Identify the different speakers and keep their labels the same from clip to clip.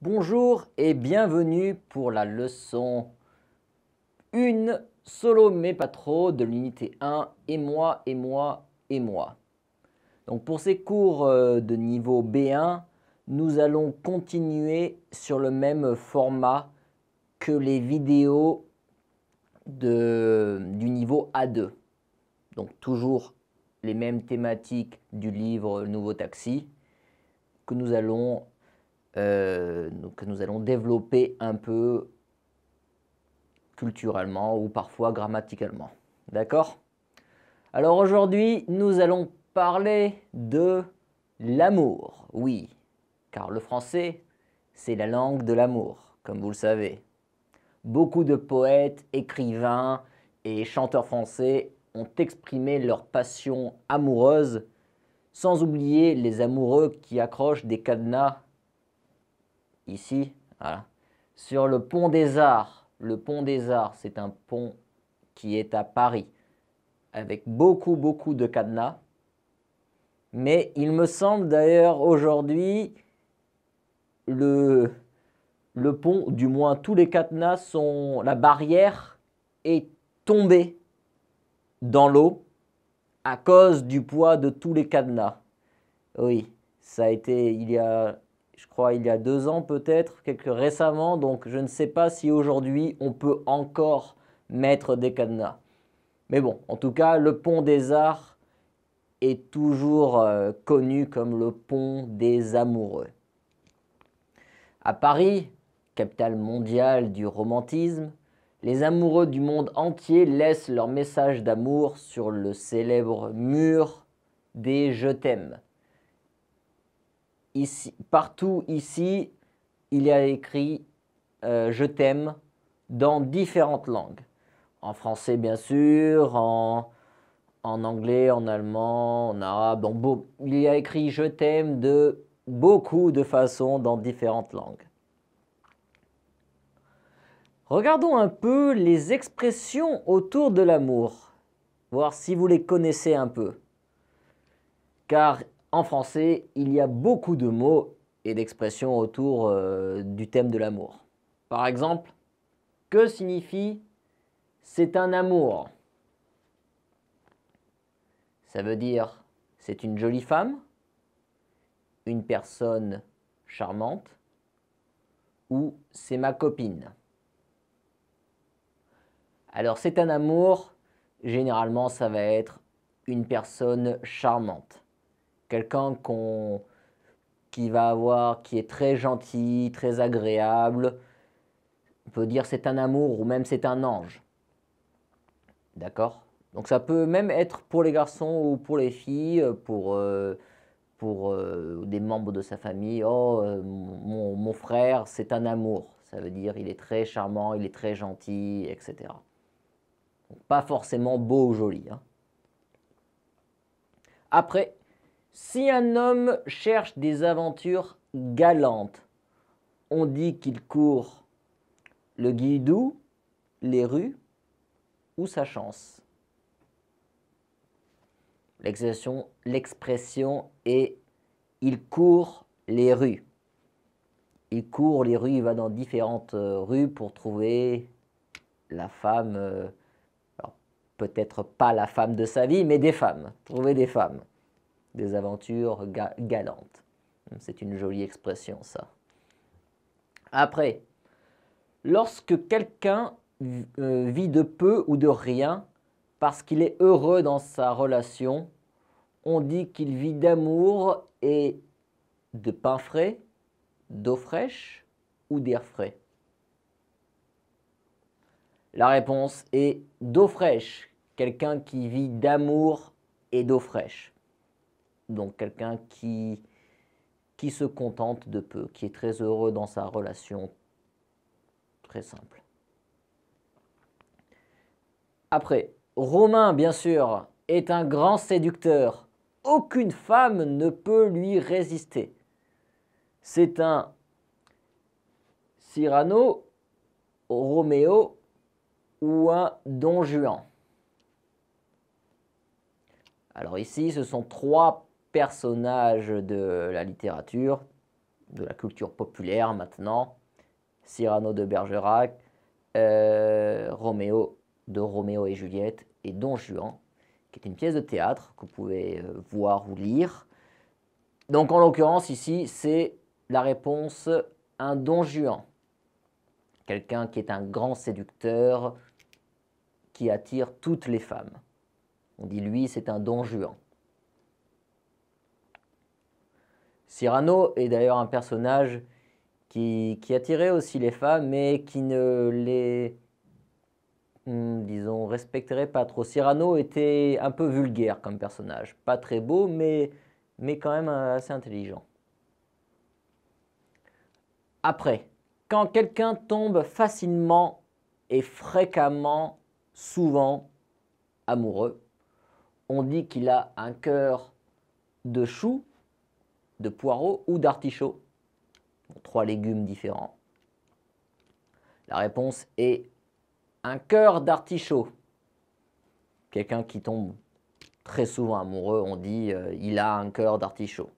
Speaker 1: Bonjour et bienvenue pour la leçon 1 solo mais pas trop de l'unité 1 et moi et moi et moi. Donc pour ces cours de niveau B1, nous allons continuer sur le même format que les vidéos du niveau A2. Donc toujours les mêmes thématiques du livre Le Nouveau Taxi que nous allons développer un peu culturellement ou parfois grammaticalement. D'accord? Alors aujourd'hui, nous allons parler de l'amour. Oui, car le français, c'est la langue de l'amour, comme vous le savez. Beaucoup de poètes, écrivains et chanteurs français ont exprimé leur passion amoureuse, sans oublier les amoureux qui accrochent des cadenas ici, voilà, sur le pont des Arts. Le pont des Arts, c'est un pont qui est à Paris, avec beaucoup de cadenas. Mais il me semble d'ailleurs aujourd'hui, le pont, du moins tous les cadenas sont, la barrière est tombée dans l'eau à cause du poids de tous les cadenas. Oui, ça a été je crois, il y a 2 ans peut-être, récemment, donc je ne sais pas si aujourd'hui on peut encore mettre des cadenas. Mais bon, en tout cas, le pont des Arts est toujours connu comme le pont des amoureux. À Paris, capitale mondiale du romantisme, les amoureux du monde entier laissent leur message d'amour sur le célèbre mur des Je t'aime. Partout ici, il y a écrit Je t'aime dans différentes langues. En français, bien sûr, en anglais, en allemand, en arabe. Il y a écrit Je t'aime de beaucoup de façons dans différentes langues. Regardons un peu les expressions autour de l'amour, voir si vous les connaissez un peu. Car en français, il y a beaucoup de mots et d'expressions autour du thème de l'amour. Par exemple, que signifie « c'est un amour » ? Ça veut dire « c'est une jolie femme », une personne charmante ou « c'est ma copine ». Alors c'est un amour, généralement ça va être une personne charmante. Quelqu'un qui est très gentil, très agréable. On peut dire c'est un amour ou même c'est un ange. D'accord? Donc ça peut même être pour les garçons ou pour les filles, pour des membres de sa famille. Oh, mon frère, c'est un amour. Ça veut dire il est très charmant, il est très gentil, etc. Donc, pas forcément beau ou joli. Hein. Après, si un homme cherche des aventures galantes, on dit qu'il court le guidou, les rues ou sa chance. L'expression est « il court les rues ». Il court les rues, il va dans différentes rues pour trouver la femme, peut-être pas la femme de sa vie, mais des femmes, trouver des femmes, des aventures galantes. C'est une jolie expression, ça. Après, lorsque quelqu'un vit de peu ou de rien parce qu'il est heureux dans sa relation, on dit qu'il vit d'amour et de pain frais, d'eau fraîche ou d'air frais. La réponse est d'eau fraîche, quelqu'un qui vit d'amour et d'eau fraîche. Donc quelqu'un qui se contente de peu, qui est très heureux dans sa relation. Très simple. Après, Romain, bien sûr, est un grand séducteur. Aucune femme ne peut lui résister. C'est un Cyrano, Roméo ou un Don Juan. Alors ici, ce sont 3 personnages de la littérature, de la culture populaire maintenant. Cyrano de Bergerac, Roméo et Juliette et Don Juan, qui est une pièce de théâtre que vous pouvez voir ou lire. Donc en l'occurrence ici, c'est la réponse un Don Juan. Quelqu'un qui est un grand séducteur qui attire toutes les femmes. On dit lui, c'est un Don Juan. Cyrano est d'ailleurs un personnage qui attirait aussi les femmes, mais qui ne les, disons, respecterait pas trop. Cyrano était un peu vulgaire comme personnage. Pas très beau, mais quand même assez intelligent. Après, quand quelqu'un tombe facilement et fréquemment, souvent amoureux, on dit qu'il a un cœur de chou, de poireau ou d'artichaut. 3 légumes différents. La réponse est un cœur d'artichaut. Quelqu'un qui tombe très souvent amoureux, on dit il a un cœur d'artichaut.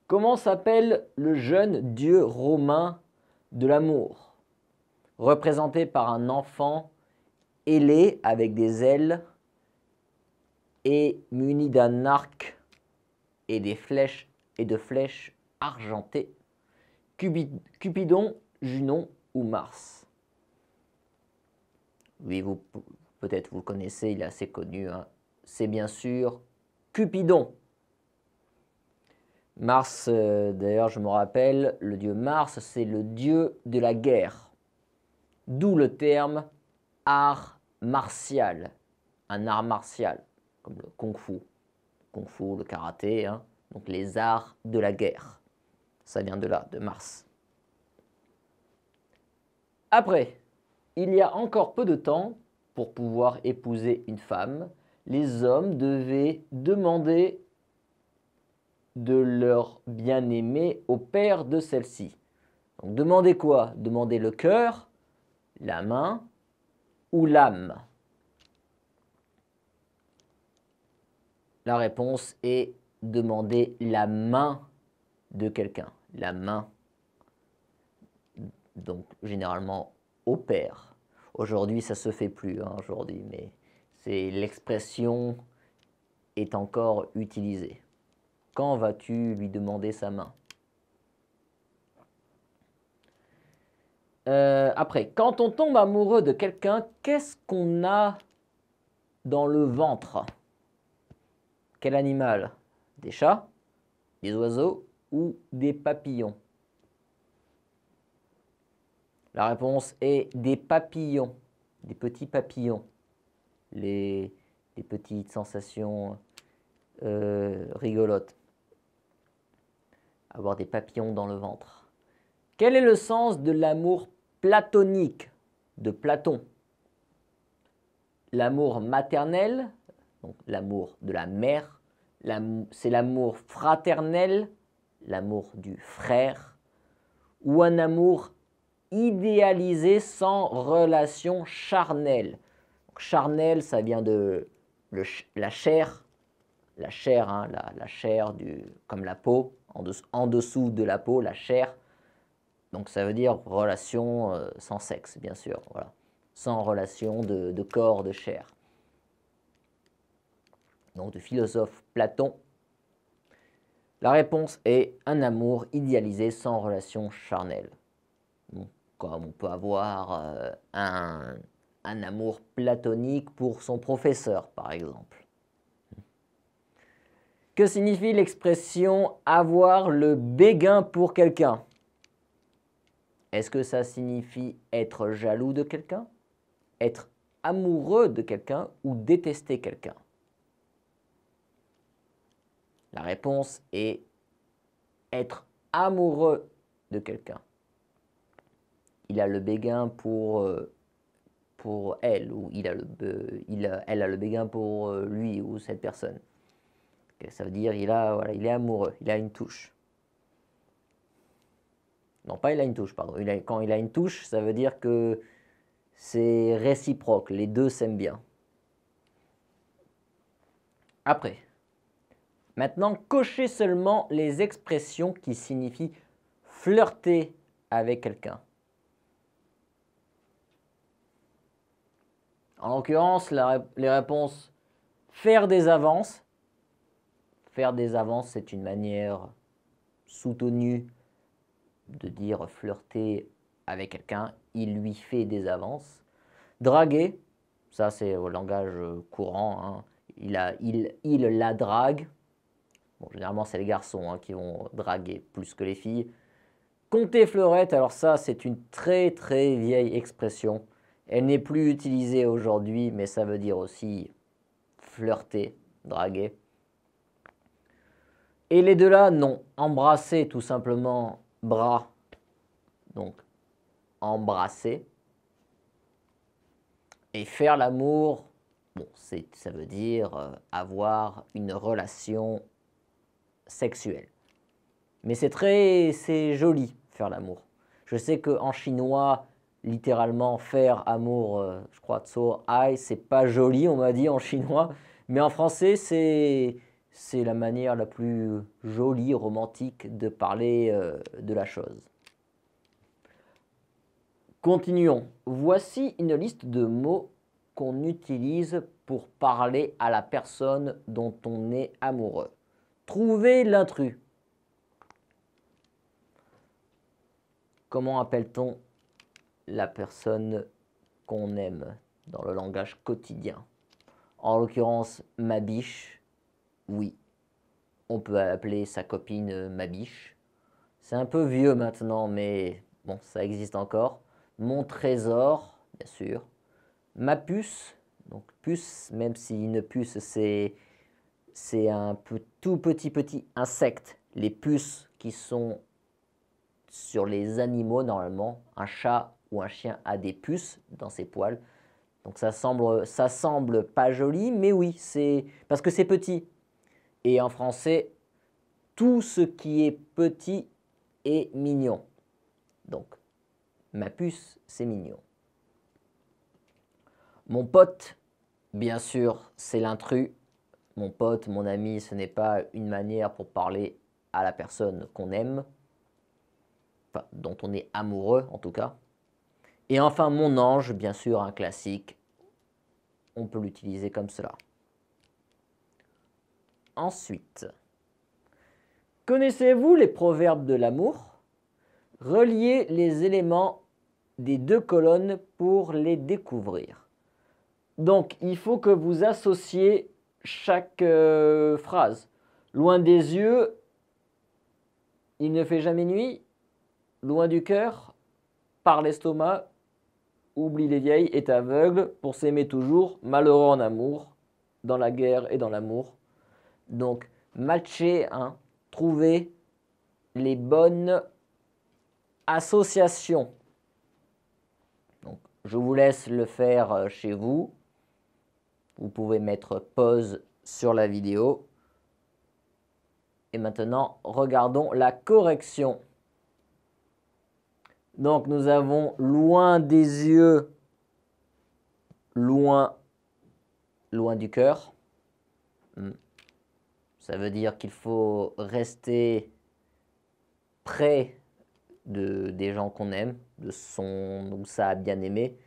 Speaker 1: Comment s'appelle le jeune dieu romain de l'amour, représenté par un enfant ailé avec des ailes et muni d'un arc et de flèches argentées? Cupidon, Junon ou Mars? Oui, peut-être vous le connaissez, il est assez connu. Hein. C'est bien sûr Cupidon. Mars, d'ailleurs, je me rappelle, le dieu Mars, c'est le dieu de la guerre. D'où le terme art martial. Un art martial, comme le kung-fu. Kung-fu, le karaté, hein. Donc les arts de la guerre. Ça vient de là, de Mars. Après, il y a encore peu de temps, pour pouvoir épouser une femme, les hommes devaient demander de leur bien-aimé au père de celle-ci. Donc demander quoi? Demander le cœur, la main ou l'âme? La réponse est demander la main de quelqu'un. La main. Donc généralement au père. Aujourd'hui, ça se fait plus, hein, aujourd'hui, mais l'expression est encore utilisée. Quand vas-tu lui demander sa main? Après, quand on tombe amoureux de quelqu'un, qu'est-ce qu'on a dans le ventre? Quel animal? Des chats, des oiseaux ou des papillons? La réponse est des papillons, des petits papillons. Les petites sensations rigolotes. Avoir des papillons dans le ventre. Quel est le sens de l'amour platonique de Platon? L'amour maternel, donc l'amour de la mère, c'est l'amour fraternel, l'amour du frère, ou un amour idéalisé sans relation charnelle. Donc, charnelle, ça vient de la chair, hein, la chair comme la peau, en dessous de la peau, la chair. Donc ça veut dire relation sans sexe, bien sûr, voilà. Sans relation de corps, de chair. Donc du philosophe Platon. La réponse est un amour idéalisé sans relation charnelle. Bon, comme on peut avoir un amour platonique pour son professeur, par exemple. Que signifie l'expression avoir le béguin pour quelqu'un? Est-ce que ça signifie être jaloux de quelqu'un, être amoureux de quelqu'un ou détester quelqu'un? La réponse est être amoureux de quelqu'un. Il a le béguin pour elle, ou elle a le béguin pour lui ou cette personne. Ça veut dire il est amoureux, il a une touche. Non, pas il a une touche, pardon. Quand il a une touche, ça veut dire que c'est réciproque, les deux s'aiment bien. Après, Maintenant, cochez seulement les expressions qui signifient flirter avec quelqu'un. En l'occurrence, les réponses faire des avances. Faire des avances, c'est une manière soutenue de dire flirter avec quelqu'un. Il lui fait des avances. Draguer, ça c'est au langage courant. Hein. Il la drague. Bon, généralement, c'est les garçons qui vont draguer plus que les filles. Compter fleurette, alors ça, c'est une très très vieille expression. Elle n'est plus utilisée aujourd'hui, mais ça veut dire aussi flirter, draguer. Et les deux là, non. Embrasser, tout simplement, bras. Donc, embrasser. Et faire l'amour, bon, ça veut dire avoir une relation sexuelle. Mais c'est joli, faire l'amour. Je sais qu'en chinois, littéralement, faire amour, je crois, tso ai, c'est pas joli, on m'a dit en chinois. Mais en français, c'est la manière la plus jolie, romantique de parler de la chose. Continuons. Voici une liste de mots qu'on utilise pour parler à la personne dont on est amoureux. Trouvez l'intrus. Comment appelle-t-on la personne qu'on aime dans le langage quotidien? En l'occurrence, ma biche, oui. On peut appeler sa copine ma biche. C'est un peu vieux maintenant, mais bon, ça existe encore. Mon trésor, bien sûr. Ma puce, donc puce, même si une puce, c'est un tout petit insecte. Les puces qui sont sur les animaux, normalement, un chat ou un chien a des puces dans ses poils. Donc ça semble pas joli, mais oui, c'est parce que c'est petit. Et en français, tout ce qui est petit est mignon. Donc, ma puce, c'est mignon. Mon pote, bien sûr, c'est l'intrus. Mon pote, mon ami, ce n'est pas une manière pour parler à la personne qu'on aime, enfin, dont on est amoureux en tout cas. Et enfin, mon ange, bien sûr, un classique. On peut l'utiliser comme cela. Ensuite, connaissez-vous les proverbes de l'amour? Reliez les éléments des deux colonnes pour les découvrir. Donc, il faut que vous associez chaque phrase. Loin des yeux, il ne fait jamais nuit. Loin du cœur, par l'estomac, oublie les vieilles, est aveugle pour s'aimer toujours, malheureux en amour, dans la guerre et dans l'amour. Donc, matcher, trouver les bonnes associations. Donc, je vous laisse le faire chez vous. Vous pouvez mettre pause sur la vidéo. Et maintenant, regardons la correction. Donc, nous avons loin des yeux, loin du cœur. Ça veut dire qu'il faut rester près des gens qu'on aime, de son ou sa bien-aimée.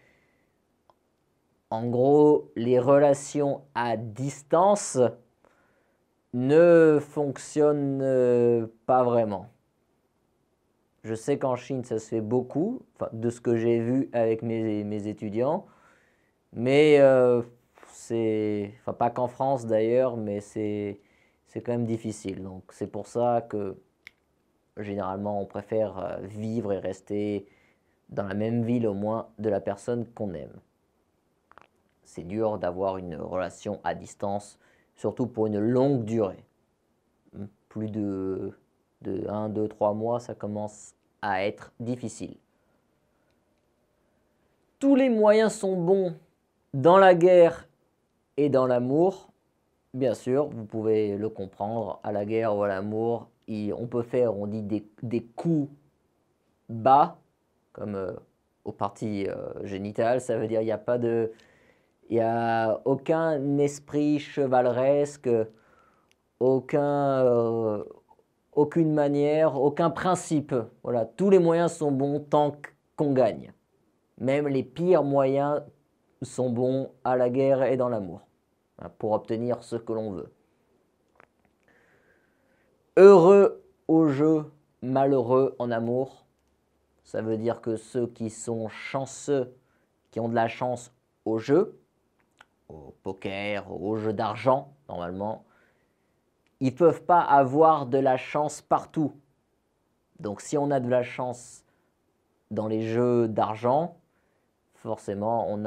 Speaker 1: En gros, les relations à distance ne fonctionnent pas vraiment. Je sais qu'en Chine, ça se fait beaucoup, de ce que j'ai vu avec mes étudiants, mais pas qu'en France d'ailleurs, mais c'est quand même difficile. Donc c'est pour ça que généralement on préfère vivre et rester dans la même ville au moins de la personne qu'on aime. C'est dur d'avoir une relation à distance, surtout pour une longue durée. Plus de 1, 2, 3 mois, ça commence à être difficile. Tous les moyens sont bons dans la guerre et dans l'amour. Bien sûr, vous pouvez le comprendre, à la guerre ou à l'amour, on peut faire, on dit des coups bas, comme aux parties génitales, ça veut dire il n'y a aucun esprit chevaleresque, aucune manière, aucun principe. Voilà, tous les moyens sont bons tant qu'on gagne. Même les pires moyens sont bons à la guerre et dans l'amour, pour obtenir ce que l'on veut. Heureux au jeu, malheureux en amour. Ça veut dire que ceux qui sont chanceux, qui ont de la chance au jeu, au poker, au jeu d'argent, normalement, ils ne peuvent pas avoir de la chance partout. Donc si on a de la chance dans les jeux d'argent, forcément en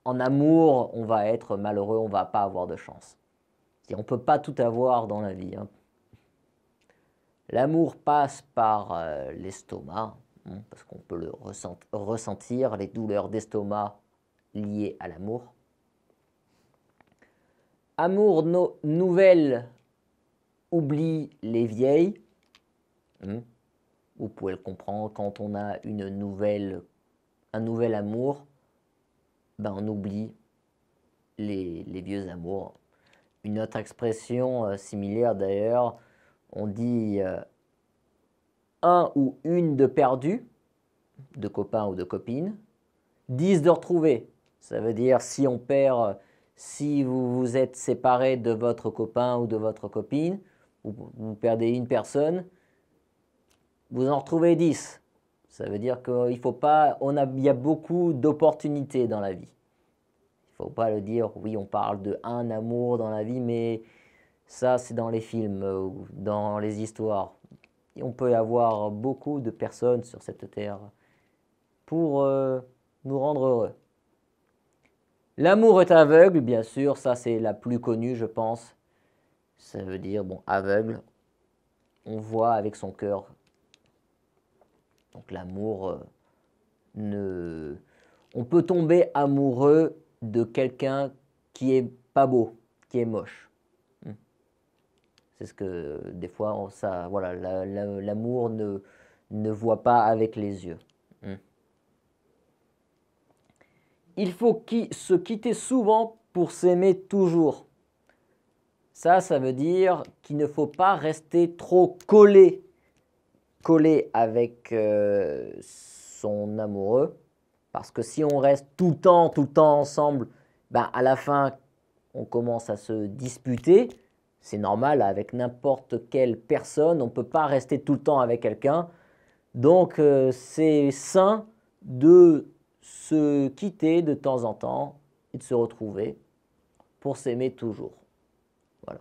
Speaker 1: amour, on va être malheureux, on ne va pas avoir de chance. On ne peut pas tout avoir dans la vie. L'amour passe par l'estomac, parce qu'on peut le ressentir, les douleurs d'estomac liées à l'amour. Amour nouvelle, oublie les vieilles. Vous pouvez le comprendre, quand on a un nouvel amour, ben on oublie les vieux amours. Une autre expression similaire d'ailleurs, on dit un ou une de perdu, de copain ou de copine, 10 de retrouvé. Ça veut dire si on perd, si vous vous êtes séparé de votre copain ou de votre copine, vous perdez une personne, vous en retrouvez 10. Ça veut dire qu'il faut pas, il y a beaucoup d'opportunités dans la vie. Il ne faut pas le dire, oui, on parle de un amour dans la vie, mais ça, c'est dans les films ou dans les histoires. Et on peut y avoir beaucoup de personnes sur cette terre pour nous rendre heureux. L'amour est aveugle, bien sûr, ça c'est la plus connue, je pense. Ça veut dire, bon, aveugle, on voit avec son cœur. Donc l'amour, on peut tomber amoureux de quelqu'un qui est pas beau, qui est moche. C'est ce que des fois, voilà, l'amour ne voit pas avec les yeux. Il faut se quitter souvent pour s'aimer toujours. Ça veut dire qu'il ne faut pas rester trop collé avec son amoureux. Parce que si on reste tout le temps ensemble, ben à la fin, on commence à se disputer. C'est normal, avec n'importe quelle personne, on ne peut pas rester tout le temps avec quelqu'un. Donc, c'est sain de se quitter de temps en temps et de se retrouver pour s'aimer toujours. Voilà.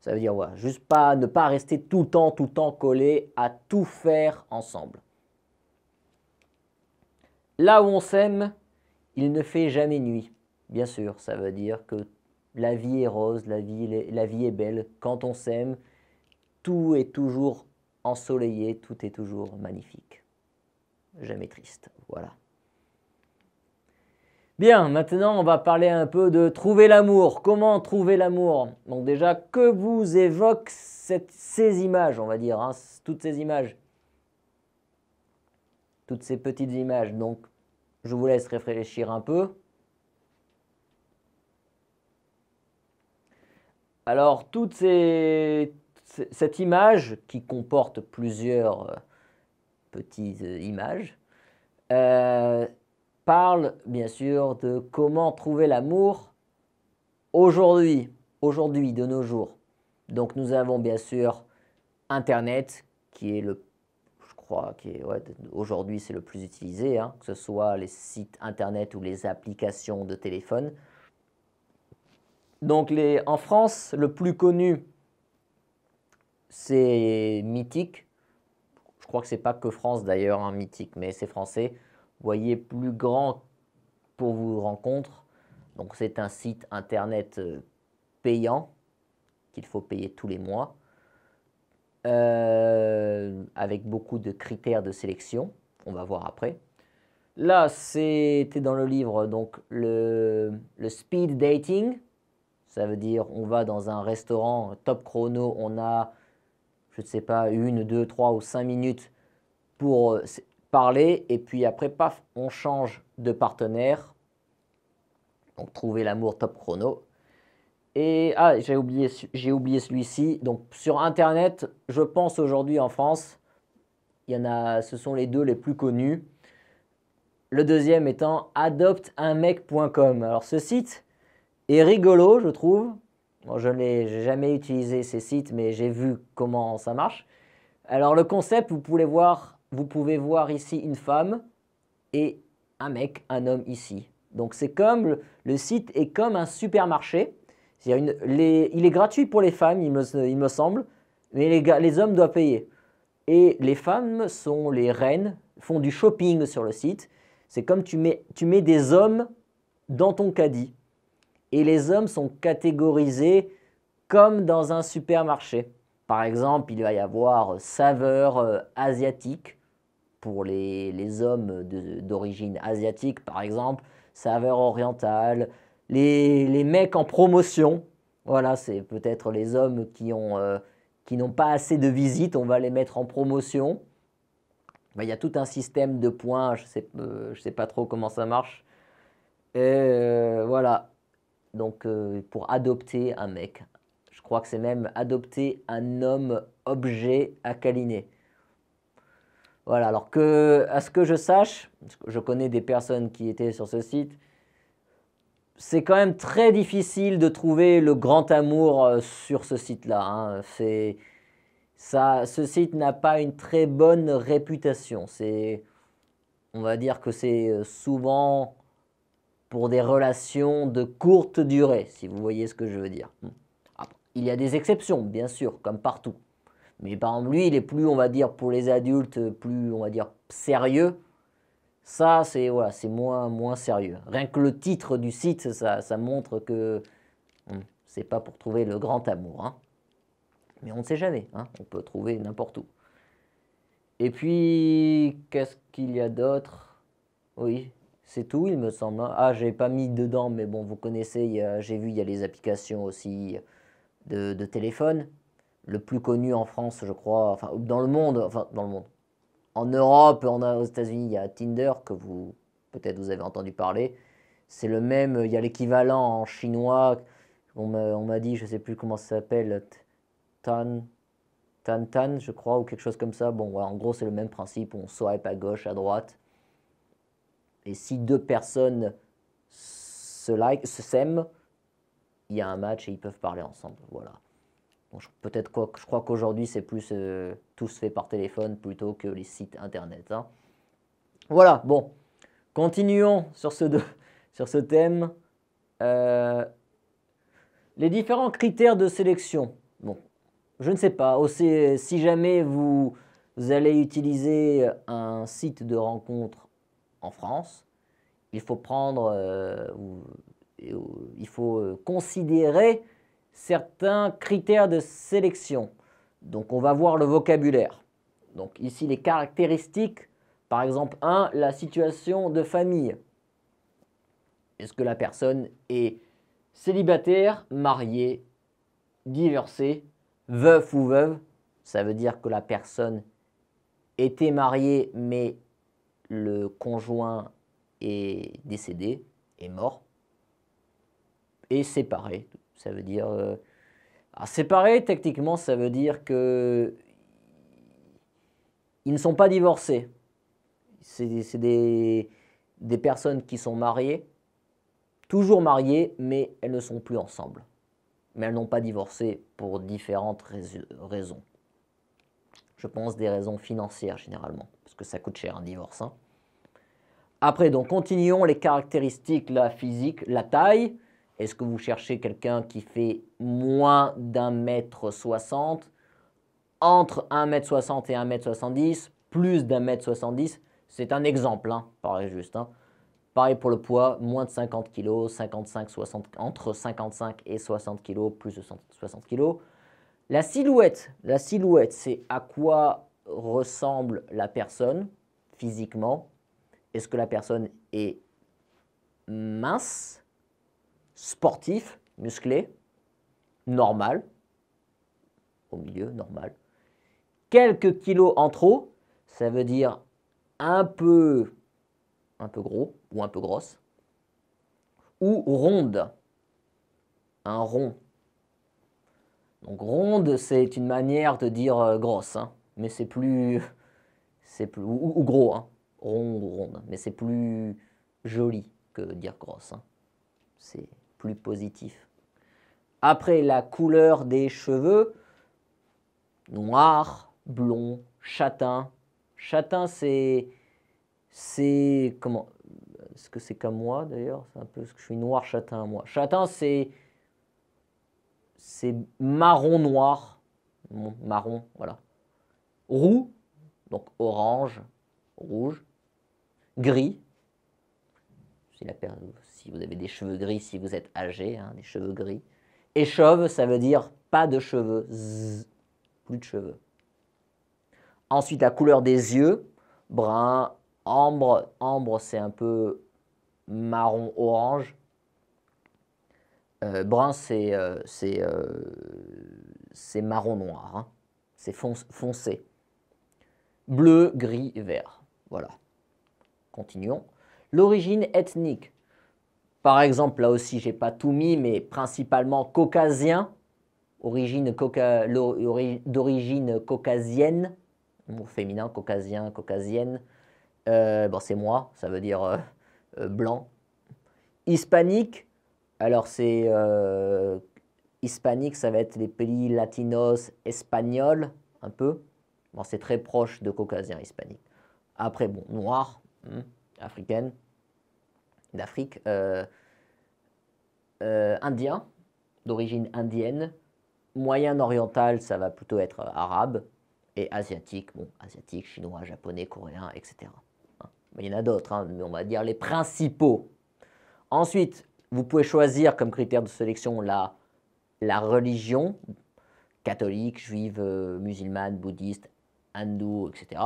Speaker 1: Ça veut dire, voilà, juste ne pas rester tout le temps collé à tout faire ensemble. Là où on s'aime, il ne fait jamais nuit. Bien sûr, ça veut dire que la vie est rose, la vie est belle. Quand on s'aime, tout est toujours ensoleillé, tout est toujours magnifique. Jamais triste, voilà. Bien, maintenant on va parler un peu de trouver l'amour. Comment trouver l'amour? Donc déjà, que vous évoquent ces images, on va dire, toutes ces images, toutes ces petites images. Donc, je vous laisse réfléchir un peu. Alors, cette image qui comporte plusieurs petites images parle bien sûr de comment trouver l'amour aujourd'hui, de nos jours. Donc, nous avons bien sûr Internet qui est aujourd'hui c'est le plus utilisé, que ce soit les sites Internet ou les applications de téléphone. Donc en France, le plus connu, c'est Mythique. Je crois que c'est pas que France d'ailleurs, Mythique, mais c'est français. Vous voyez, plus grand pour vos rencontres. Donc c'est un site internet payant qu'il faut payer tous les mois, avec beaucoup de critères de sélection. On va voir après. Là, c'était dans le livre, donc le speed dating. Ça veut dire on va dans un restaurant top chrono, on a, je ne sais pas, 1, 2, 3 ou 5 minutes pour parler. Et puis après, paf, on change de partenaire. Donc trouver l'amour top chrono. Et j'ai oublié celui-ci. Donc sur Internet, je pense aujourd'hui en France, il y en a, ce sont les deux les plus connus. Le deuxième étant adopteunmec.com. Alors ce site est rigolo, je trouve. Bon, je n'ai jamais utilisé ces sites, mais j'ai vu comment ça marche. Alors le concept, vous pouvez voir ici une femme et un mec, un homme ici. Donc c'est comme, le site est comme un supermarché. Il est gratuit pour les femmes, il me semble, mais les hommes doivent payer. Et les femmes sont les reines, font du shopping sur le site. C'est comme tu mets des hommes dans ton caddie. Et les hommes sont catégorisés comme dans un supermarché. Par exemple, il va y avoir saveur asiatique pour les hommes d'origine asiatique, par exemple, saveur orientale. Les mecs en promotion, voilà, c'est peut-être les hommes qui n'ont pas assez de visites, on va les mettre en promotion. Ben, il y a tout un système de points, je sais pas trop comment ça marche. Et voilà, donc pour adopter un mec. Je crois que c'est même adopter un homme objet à câliner. Voilà, alors que, à ce que je sache, je connais des personnes qui étaient sur ce site, c'est quand même très difficile de trouver le grand amour sur ce site-là, hein. Ce site n'a pas une très bonne réputation. On va dire que c'est souvent pour des relations de courte durée, si vous voyez ce que je veux dire. Après, il y a des exceptions, bien sûr, comme partout. Mais par exemple, lui, il est plus, on va dire, pour les adultes, plus, on va dire, sérieux. Ça, c'est voilà, c'est moins sérieux. Rien que le titre du site, ça montre que c'est pas pour trouver le grand amour, hein. Mais on ne sait jamais, hein, on peut trouver n'importe où. Et puis, qu'est-ce qu'il y a d'autre? Oui, c'est tout, il me semble, hein. Ah, j'ai pas mis dedans, mais bon, vous connaissez, j'ai vu, il y a les applications aussi de téléphone. Le plus connu en France, je crois, enfin dans le monde. En Europe, aux États-Unis, il y a Tinder, que peut-être vous avez entendu parler. C'est le même, il y a l'équivalent en chinois. On m'a dit, je ne sais plus comment ça s'appelle, Tan, Tan, je crois, ou quelque chose comme ça. Bon, voilà, en gros, c'est le même principe. On swipe à gauche, à droite. Et si deux personnes s'aiment, il y a un match et ils peuvent parler ensemble. Voilà. Bon, je crois qu'aujourd'hui, c'est plus tout se fait par téléphone plutôt que les sites internet, hein. Voilà, bon, continuons sur ce thème. Euh, les différents critères de sélection. Bon, je ne sais pas. Si jamais vous allez utiliser un site de rencontre en France, il faut il faut considérer certains critères de sélection. Donc on va voir le vocabulaire. Donc ici les caractéristiques, par exemple la situation de famille. Est-ce que la personne est célibataire, mariée, divorcée, veuf ou veuve? Ça veut dire que la personne était mariée mais le conjoint est décédé, est mort. Et séparé, ça veut dire séparés, techniquement, ça veut dire que ils ne sont pas divorcés. C'est des personnes qui sont mariées, toujours mariées, mais elles ne sont plus ensemble. Mais elles n'ont pas divorcé pour différentes raisons. Je pense des raisons financières généralement, parce que ça coûte cher un divorce, hein. Après, donc, continuons les caractéristiques, la physique, la taille. Est-ce que vous cherchez quelqu'un qui fait moins d'1,60 m, entre 1,60 m et 1,70 m, plus d'1,70 m? C'est un exemple, hein, pareil juste, hein. Pareil pour le poids, moins de 50 kg, 55, 60, entre 55 et 60 kg, plus de 60 kg. La silhouette, c'est à quoi ressemble la personne physiquement. Est-ce que la personne est mince, sportif, musclé, normal, au milieu, normal. Quelques kilos en trop, ça veut dire un peu gros ou un peu grosse, ou ronde. un rond. Donc ronde, c'est une manière de dire grosse, hein, mais c'est plus, ou gros, hein, rond ou ronde, mais c'est plus joli que dire grosse, hein. C'est plus positif. Après, la couleur des cheveux, noir, blond, châtain. Châtain, c'est comment? Est-ce que c'est comme moi d'ailleurs? C'est un peu ce que je suis noir châtain moi. Châtain, c'est marron noir, marron, voilà. Roux, donc orange, rouge, gris. Si vous avez des cheveux gris, si vous êtes âgé, hein, des cheveux gris. Et chauve, ça veut dire pas de cheveux, zzz, plus de cheveux. Ensuite, la couleur des yeux, brun, ambre. Ambre, c'est un peu marron orange. Brun, c'est marron noir, hein. C'est foncé. Bleu, gris, vert. Voilà. Continuons. L'origine ethnique. Par exemple, là aussi, j'ai pas tout mis, mais principalement caucasien, d'origine caucasienne, au féminin, caucasien, caucasienne. Bon, c'est moi, ça veut dire blanc. Hispanique, alors c'est hispanique, ça va être les pays latinos, espagnols, un peu. Bon, c'est très proche de caucasien, hispanique. Après, bon, noir, africaine, d'Afrique, indien, d'origine indienne, moyen-oriental, ça va plutôt être arabe, et asiatique, bon, asiatique, chinois, japonais, coréen, etc. Il y en a d'autres, hein, mais on va dire les principaux. Ensuite, vous pouvez choisir comme critère de sélection la religion, catholique, juive, musulmane, bouddhiste, hindoue, etc.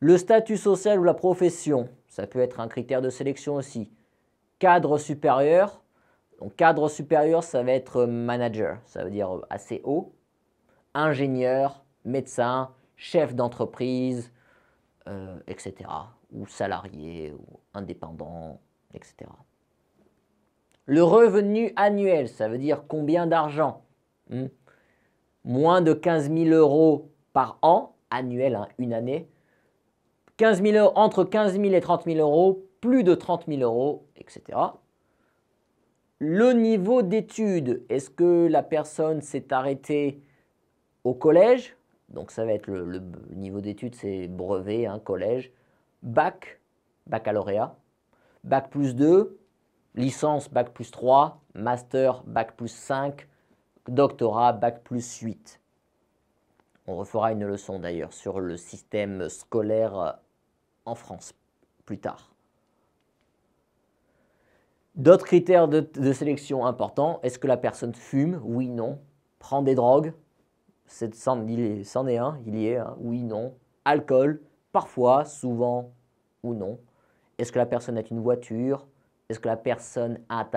Speaker 1: Le statut social ou la profession, ça peut être un critère de sélection aussi. Cadre supérieur, donc cadre supérieur, ça va être manager, ça veut dire assez haut. Ingénieur, médecin, chef d'entreprise, etc. Ou salarié, ou indépendant, etc. Le revenu annuel, ça veut dire combien d'argent? Moins de 15 000 euros par an, annuel, hein, une année. 15 000 euros, entre 15 000 et 30 000 euros, plus de 30 000 euros, etc. Le niveau d'études, est-ce que la personne s'est arrêtée au collège? Donc ça va être le niveau d'études, c'est brevet, hein, collège. Bac, baccalauréat. Bac plus 2, licence, bac plus 3, master, bac plus 5, doctorat, bac plus 8. On refera une leçon d'ailleurs sur le système scolaire en France plus tard. D'autres critères de sélection importants, est-ce que la personne fume? Oui, non. Prend des drogues? C'en est un, il y est, hein. Oui, non. Alcool? Parfois, souvent ou non. Est-ce que la personne a une voiture? Est-ce que la personne a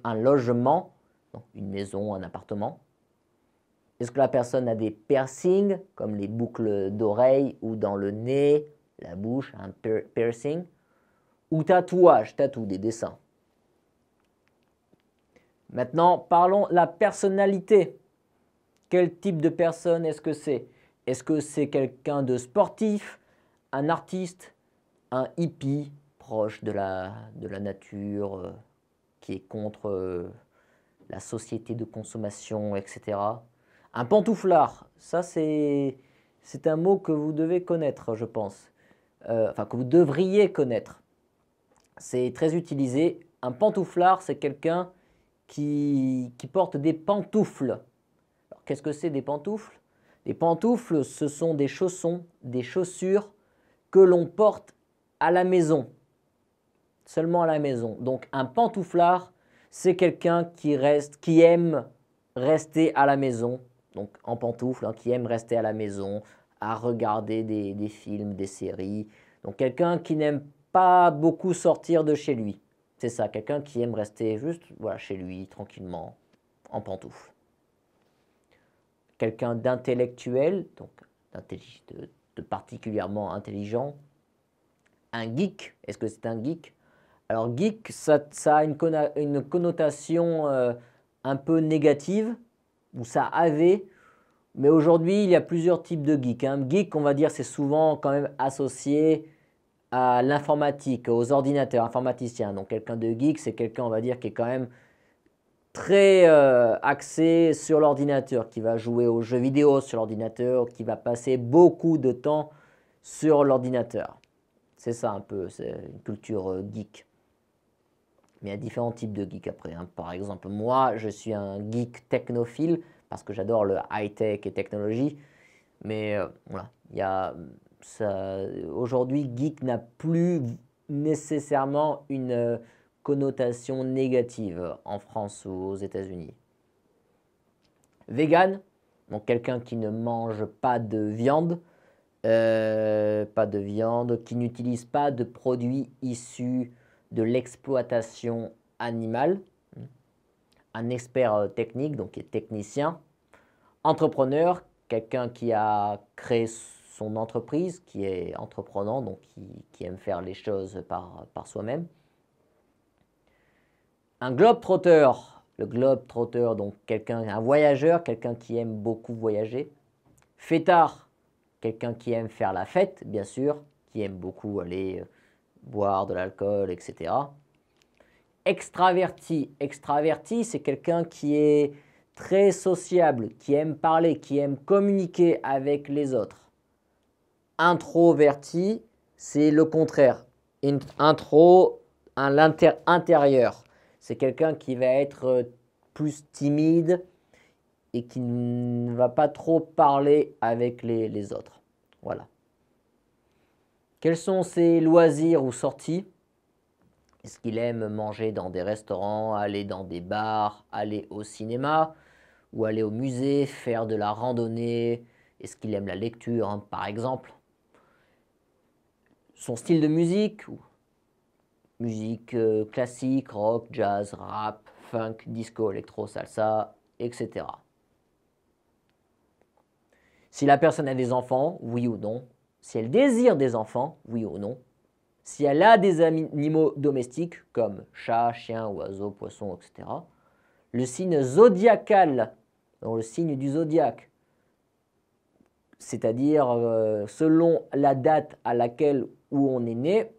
Speaker 1: un logement? Donc une maison, un appartement? Est-ce que la personne a des piercings, comme les boucles d'oreilles ou dans le nez, la bouche, un piercing? Ou tatouage, des dessins? Maintenant, parlons de la personnalité. Quel type de personne est-ce que c'est? Est-ce que c'est quelqu'un de sportif, un artiste, un hippie, proche de la nature, qui est contre la société de consommation, etc. Un pantouflard, ça c'est un mot que vous devez connaître, je pense. Enfin, que vous devriez connaître. C'est très utilisé. Un pantouflard, c'est quelqu'un qui porte des pantoufles. Qu'est-ce que c'est des pantoufles? Des pantoufles, ce sont des chaussons, des chaussures que l'on porte à la maison, seulement à la maison. Donc un pantouflard, c'est quelqu'un qui aime rester à la maison, donc en pantoufles, hein, qui aime rester à la maison, à regarder des films, des séries. Donc quelqu'un qui n'aime pas beaucoup sortir de chez lui. C'est ça, quelqu'un qui aime rester juste voilà, chez lui, tranquillement, en pantoufles. Quelqu'un d'intellectuel, donc de particulièrement intelligent. Un geek, est-ce que c'est un geek? Alors geek, ça a une connotation un peu négative, ou ça avait, mais aujourd'hui, il y a plusieurs types de geeks. Geek, on va dire, c'est souvent quand même associé à l'informatique, aux ordinateurs, informaticiens. Donc quelqu'un de geek, c'est quelqu'un, on va dire, qui est quand même très axé sur l'ordinateur, qui va jouer aux jeux vidéo sur l'ordinateur, qui va passer beaucoup de temps sur l'ordinateur. C'est ça un peu, c'est une culture geek. Mais il y a différents types de geeks après. Par exemple, moi, je suis un geek technophile parce que j'adore le high-tech et technologie. Mais voilà, aujourd'hui, geek n'a plus nécessairement une connotation négative en France ou aux États-Unis. Vegan, donc quelqu'un qui ne mange pas de viande, qui n'utilise pas de produits issus de l'exploitation animale, un expert technique, donc qui est technicien, entrepreneur, quelqu'un qui a créé son entreprise, qui est entreprenant, donc qui aime faire les choses par soi-même. Un globe-trotter, le globe-trotter, donc un voyageur, quelqu'un qui aime beaucoup voyager. Fêtard, quelqu'un qui aime faire la fête, bien sûr, qui aime beaucoup aller boire de l'alcool, etc. Extraverti, c'est quelqu'un qui est très sociable, qui aime parler, qui aime communiquer avec les autres. Introverti, c'est le contraire. Intro, à l'intérieur. C'est quelqu'un qui va être plus timide et qui ne va pas trop parler avec les autres. Voilà. Quels sont ses loisirs ou sorties? Est-ce qu'il aime manger dans des restaurants, aller dans des bars, aller au cinéma ou aller au musée, faire de la randonnée? Est-ce qu'il aime la lecture, par exemple? Son style de musique? Musique classique, rock, jazz, rap, funk, disco, électro, salsa, etc. Si la personne a des enfants, oui ou non? Si elle désire des enfants, oui ou non? Si elle a des animaux domestiques, comme chat, chien, oiseau, poisson, etc. Le signe zodiacal, donc le signe du zodiaque, c'est-à-dire selon la date à laquelle où on est né,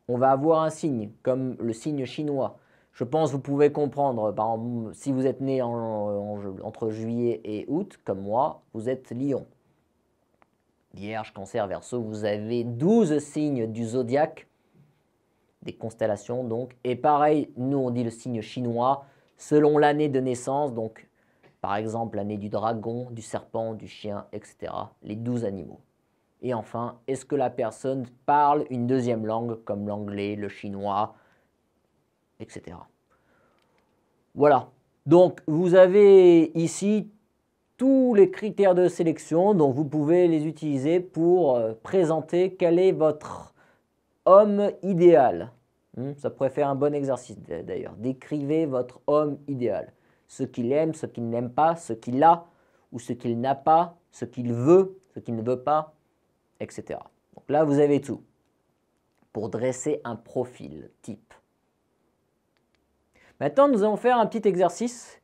Speaker 1: on va avoir un signe, comme le signe chinois. Je pense que vous pouvez comprendre, par exemple, si vous êtes né entre juillet et août, comme moi, vous êtes lion. Vierge, Cancer, Verseau, vous avez 12 signes du zodiaque, des constellations donc. Et pareil, nous on dit le signe chinois, selon l'année de naissance, donc par exemple l'année du dragon, du serpent, du chien, etc. Les 12 animaux. Et enfin, est-ce que la personne parle une deuxième langue, comme l'anglais, le chinois, etc. Voilà. Donc, vous avez ici tous les critères de sélection, donc vous pouvez les utiliser pour présenter quel est votre homme idéal. Ça pourrait faire un bon exercice d'ailleurs. Décrivez votre homme idéal. Ce qu'il aime, ce qu'il n'aime pas, ce qu'il a ou ce qu'il n'a pas, ce qu'il veut, ce qu'il ne veut pas, etc. Donc là, vous avez tout pour dresser un profil type. Maintenant, nous allons faire un petit exercice.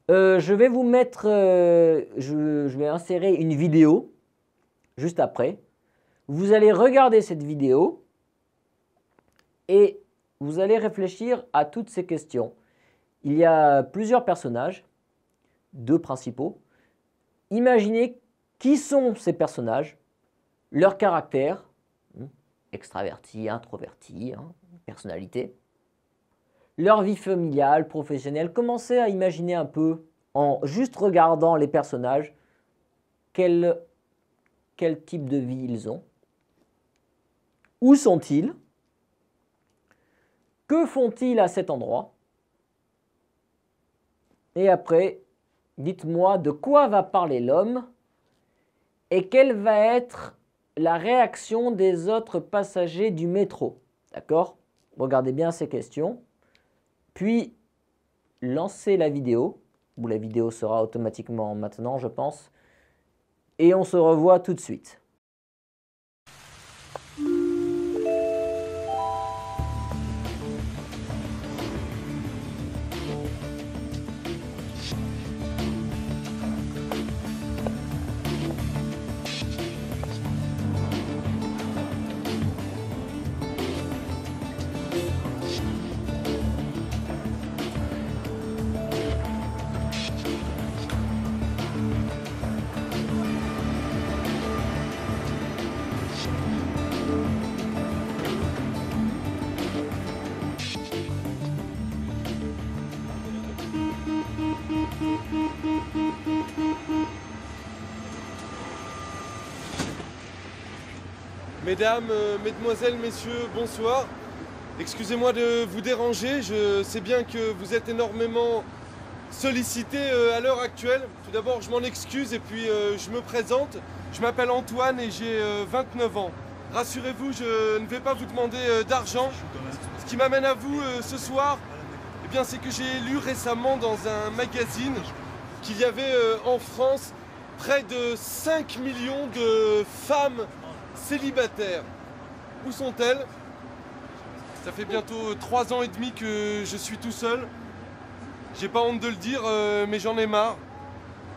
Speaker 1: Je vais vous mettre, je vais insérer une vidéo juste après. Vous allez regarder cette vidéo et vous allez réfléchir à toutes ces questions. Il y a plusieurs personnages, 2 principaux. Imaginez qui sont ces personnages, leur caractère, extraverti, introverti, personnalité, leur vie familiale, professionnelle. Commencez à imaginer un peu, en juste regardant les personnages, quel type de vie ils ont. Où sont-ils? Que font-ils à cet endroit? Et après, dites-moi de quoi va parler l'homme et quelle va être la réaction des autres passagers du métro. D'accord? Regardez bien ces questions. Puis, lancez la vidéo, où la vidéo sera automatiquement maintenant, je pense. Et on se revoit tout de suite.
Speaker 2: Mesdames, mesdemoiselles, messieurs, bonsoir. Excusez-moi de vous déranger, je sais bien que vous êtes énormément sollicités à l'heure actuelle. Tout d'abord, je m'en excuse et puis je me présente. Je m'appelle Antoine et j'ai 29 ans. Rassurez-vous, je ne vais pas vous demander d'argent. Ce qui m'amène à vous ce soir, eh bien, c'est que j'ai lu récemment dans un magazine qu'il y avait en France près de 5 millions de femmes célibataires. Où sont-elles? Ça fait bientôt 3 ans et demi que je suis tout seul. J'ai pas honte de le dire, mais j'en ai marre.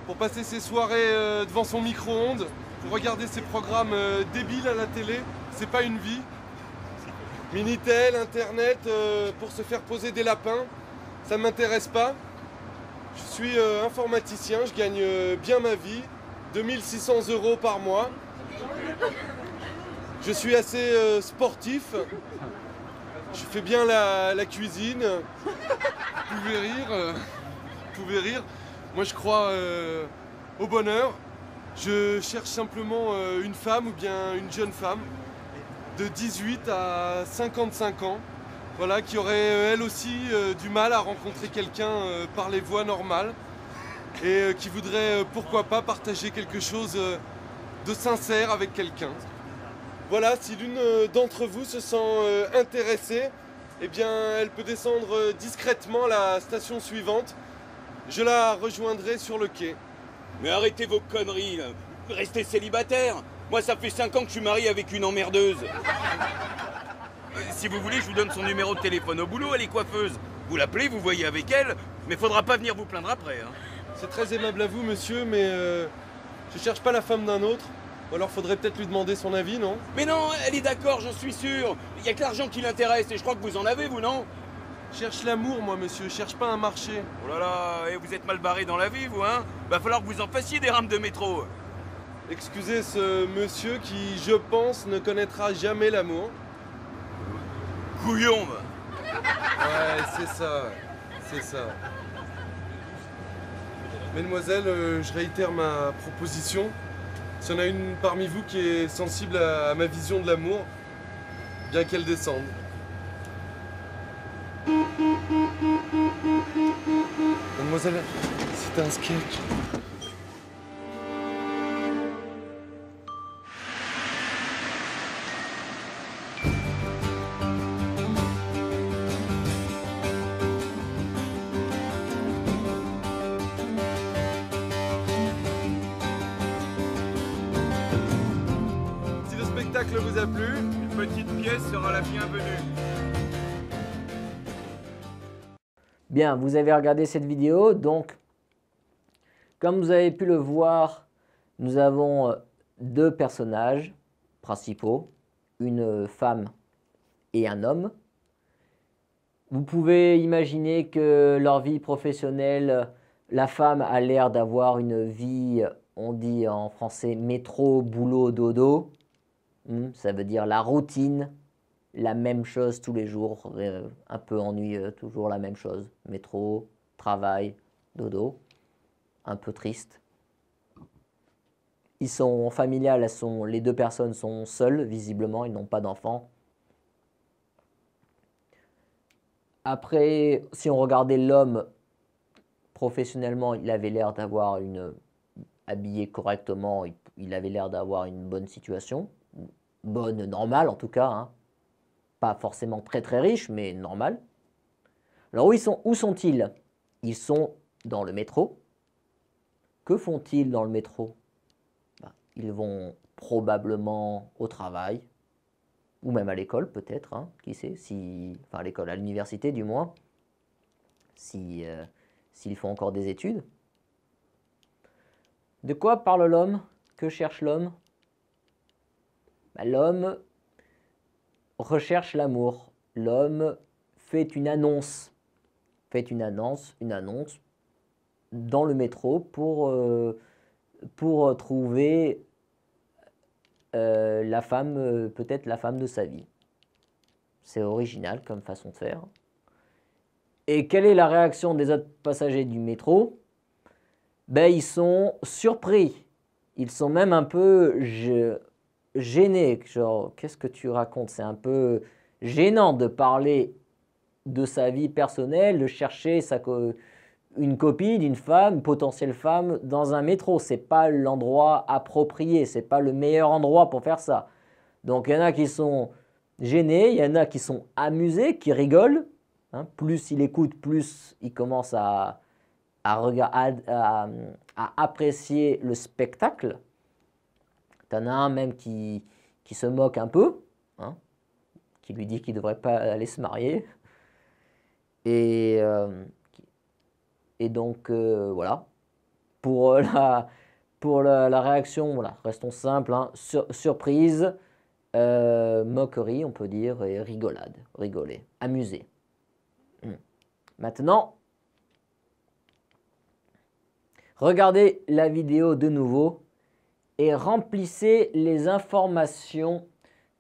Speaker 2: Pour passer ses soirées devant son micro-ondes, pour regarder ses programmes débiles à la télé, c'est pas une vie. Minitel, Internet, pour se faire poser des lapins, ça ne m'intéresse pas. Je suis informaticien, je gagne bien ma vie, 2600 € par mois. Je suis assez sportif, je fais bien la cuisine. Vous pouvez rire, vous pouvez rire. Moi je crois au bonheur. Je cherche simplement une femme ou bien une jeune femme de 18 à 55 ans. Voilà, qui aurait elle aussi du mal à rencontrer quelqu'un par les voies normales et qui voudrait pourquoi pas partager quelque chose de sincère avec quelqu'un. Voilà, si l'une d'entre vous se sent intéressée, eh bien elle peut descendre discrètement à la station suivante. Je la rejoindrai sur le quai.
Speaker 3: Mais arrêtez vos conneries là. Restez célibataire. Moi ça fait 5 ans que je suis marié avec une emmerdeuse. Si vous voulez, je vous donne son numéro de téléphone au boulot, elle est coiffeuse. Vous l'appelez, vous voyez avec elle, mais faudra pas venir vous plaindre après. Hein.
Speaker 2: C'est très aimable à vous, monsieur, mais je cherche pas la femme d'un autre. Ou alors faudrait peut-être lui demander son avis, non?
Speaker 3: Mais non, elle est d'accord, j'en suis sûr. Il y a que l'argent qui l'intéresse et je crois que vous en avez, vous, non?
Speaker 2: Je cherche l'amour, moi, monsieur, je cherche pas un marché.
Speaker 3: Oh là là, et vous êtes mal barré dans la vie, vous, hein? Va falloir que vous en fassiez des rames de métro.
Speaker 2: Excusez ce monsieur qui, je pense, ne connaîtra jamais l'amour.
Speaker 3: Couillon, va.
Speaker 2: Ouais, c'est ça. Mesdemoiselles, je réitère ma proposition. S'il y en a une parmi vous qui est sensible à ma vision de l'amour, bien qu'elle descende. Mademoiselle, c'est un sketch. Si le spectacle vous a plu,
Speaker 3: Une petite pièce sera la bienvenue.
Speaker 1: Bien, vous avez regardé cette vidéo, donc comme vous avez pu le voir, nous avons deux personnages principaux, une femme et un homme. Vous pouvez imaginer que leur vie professionnelle, la femme a l'air d'avoir une vie, on dit en français, métro, boulot, dodo. Ça veut dire la routine, la même chose tous les jours, un peu ennuyeux, toujours la même chose. Métro, travail, dodo, un peu triste. Ils sont familiales, les deux personnes sont seules, visiblement, ils n'ont pas d'enfants. Après, si on regardait l'homme, professionnellement, il avait l'air d'avoir habillé correctement, il avait l'air d'avoir une bonne situation, bonne, normale en tout cas, hein. Pas forcément très très riche, mais normal. Alors où sont-ils? Ils sont dans le métro. Que font-ils dans le métro? Ils vont probablement au travail, ou même à l'école peut-être, hein, qui sait, enfin à l'école, à l'université du moins, s'ils font encore des études. De quoi parle l'homme? Que cherche l'homme? L'homme recherche l'amour. L'homme fait une annonce dans le métro pour trouver la femme, peut-être la femme de sa vie. C'est original comme façon de faire. Et quelle est la réaction des autres passagers du métro? Ils sont surpris. Ils sont même un peu gêné, genre qu'est-ce que tu racontes? C'est un peu gênant de parler de sa vie personnelle, de chercher une copine, une femme, une potentielle femme dans un métro. C'est pas l'endroit approprié, c'est pas le meilleur endroit pour faire ça. Donc il y en a qui sont gênés, il y en a qui sont amusés, qui rigolent. Hein. Plus il écoute, plus il commence à apprécier le spectacle. T'en as un même qui se moque un peu, hein, qui lui dit qu'il ne devrait pas aller se marier. Et donc, voilà. Pour la réaction, voilà, restons simples, hein, surprise, moquerie, on peut dire, et rigolade, rigoler, amuser. Maintenant, regardez la vidéo de nouveau et remplissez les informations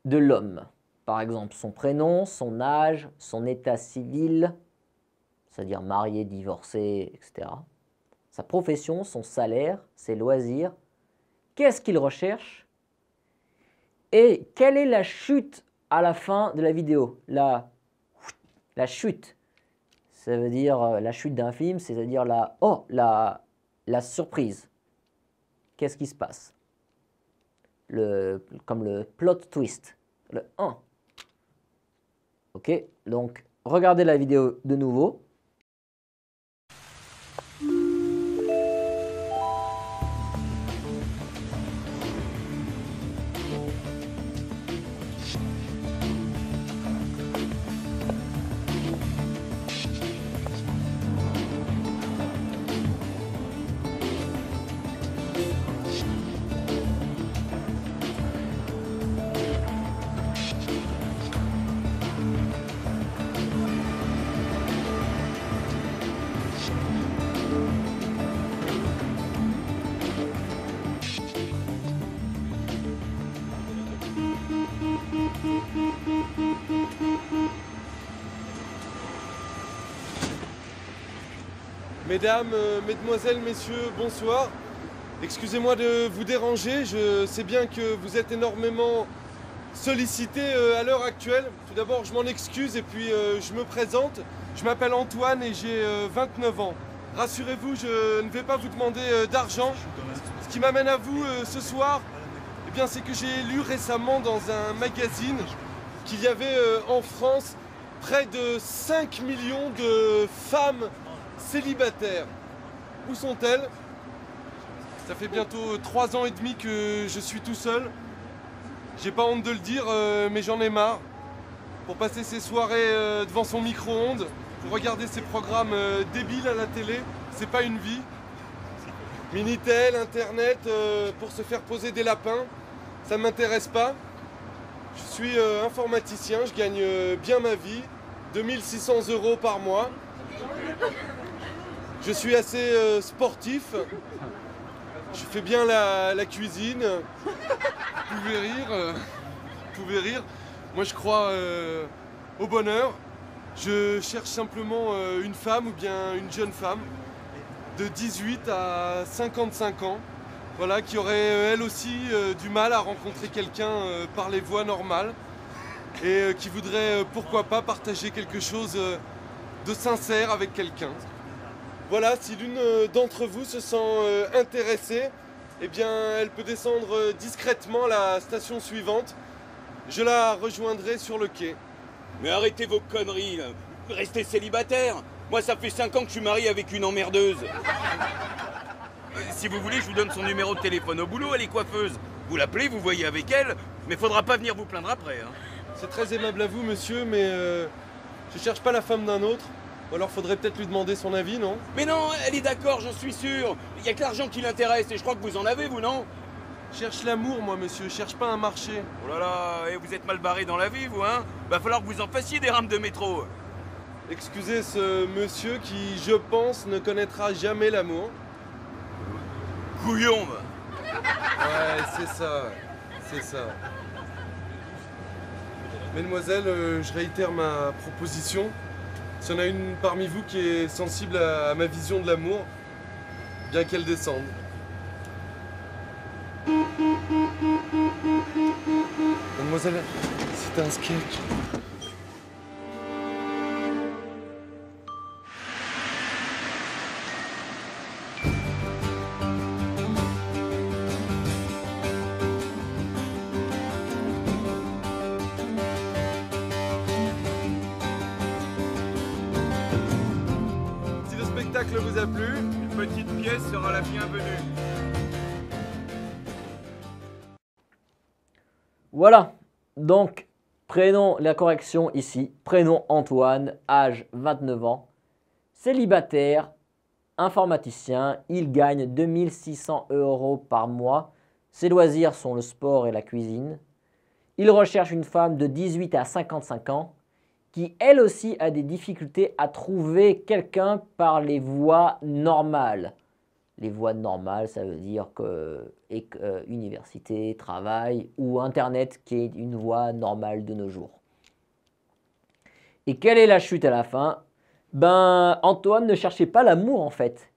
Speaker 1: de l'homme. Par exemple, son prénom, son âge, son état civil, c'est-à-dire marié, divorcé, etc. Sa profession, son salaire, ses loisirs. Qu'est-ce qu'il recherche? Et quelle est la chute à la fin de la vidéo? La chute. Ça veut dire la chute d'un film, c'est-à-dire la surprise. Qu'est-ce qui se passe? Comme le plot twist. Le 1. Ok, donc regardez la vidéo de nouveau.
Speaker 2: Mesdames, mesdemoiselles, messieurs, bonsoir. Excusez-moi de vous déranger, je sais bien que vous êtes énormément sollicité à l'heure actuelle. Tout d'abord, je m'en excuse et puis je me présente. Je m'appelle Antoine et j'ai 29 ans. Rassurez-vous, je ne vais pas vous demander d'argent. Ce qui m'amène à vous ce soir, eh bien, c'est que j'ai lu récemment dans un magazine qu'il y avait en France près de 5 millions de femmes célibataires. Où sont-elles? Ça fait bientôt 3 ans et demi que je suis tout seul. J'ai pas honte de le dire, mais j'en ai marre. Pour passer ses soirées devant son micro-ondes, pour regarder ses programmes débiles à la télé, c'est pas une vie. Minitel, Internet, pour se faire poser des lapins, ça ne m'intéresse pas. Je suis informaticien, je gagne bien ma vie, 2600 € par mois. Je suis assez sportif, je fais bien la cuisine. Vous pouvez rire. Moi je crois au bonheur. Je cherche simplement une femme ou bien une jeune femme de 18 à 55 ans, voilà, qui aurait elle aussi du mal à rencontrer quelqu'un par les voies normales et qui voudrait pourquoi pas partager quelque chose de sincère avec quelqu'un. Voilà, si l'une d'entre vous se sent intéressée, eh bien elle peut descendre discrètement à la station suivante. Je la rejoindrai sur le quai.
Speaker 3: Mais arrêtez vos conneries, là. Restez célibataire. Moi, ça fait 5 ans que je suis marié avec une emmerdeuse. Si vous voulez, je vous donne son numéro de téléphone au boulot, elle est coiffeuse. Vous l'appelez, vous voyez avec elle, mais faudra pas venir vous plaindre après. Hein.
Speaker 2: C'est très aimable à vous, monsieur, mais je cherche pas la femme d'un autre. Ou alors faudrait peut-être lui demander son avis, non?
Speaker 3: Mais non, elle est d'accord, j'en suis sûr. Il y a que l'argent qui l'intéresse, et je crois que vous en avez, vous, non?
Speaker 2: Je cherche l'amour, moi, monsieur, je cherche pas un marché.
Speaker 3: Oh là là, et vous êtes mal barré dans la vie, vous, hein? Va falloir que vous en fassiez des rames de métro.
Speaker 2: Excusez ce monsieur qui, je pense, ne connaîtra jamais l'amour.
Speaker 3: Couillon, va.
Speaker 2: Ouais, c'est ça. Mesdemoiselles, je réitère ma proposition. S'il y en a une parmi vous qui est sensible à ma vision de l'amour, bien qu'elle descende. mademoiselle, c'est un sketch. Si le spectacle vous a plu,
Speaker 3: Une petite pièce sera la bienvenue.
Speaker 1: Voilà, donc prénom, la correction ici, prénom Antoine, âge 29 ans, célibataire, informaticien, il gagne 2600 € par mois, ses loisirs sont le sport et la cuisine, il recherche une femme de 18 à 55 ans qui elle aussi a des difficultés à trouver quelqu'un par les voies normales. Les voies normales, ça veut dire que université, travail ou Internet qui est une voie normale de nos jours. Et quelle est la chute à la fin? Ben, Antoine ne cherchait pas l'amour en fait.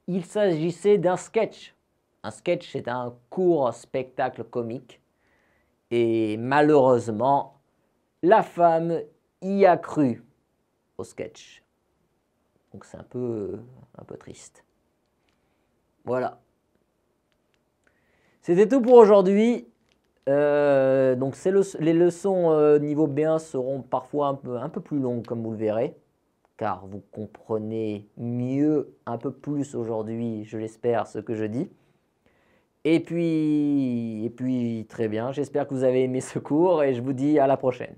Speaker 1: Il s'agissait d'un sketch. Un sketch, c'est un court spectacle comique. Et malheureusement, la femme y a cru au sketch. Donc c'est un peu triste. Voilà. C'était tout pour aujourd'hui. Donc les leçons niveau B1 seront parfois un peu plus longues comme vous le verrez. Car vous comprenez mieux, un peu plus aujourd'hui, je l'espère, ce que je dis. Et puis très bien, j'espère que vous avez aimé ce cours et je vous dis à la prochaine.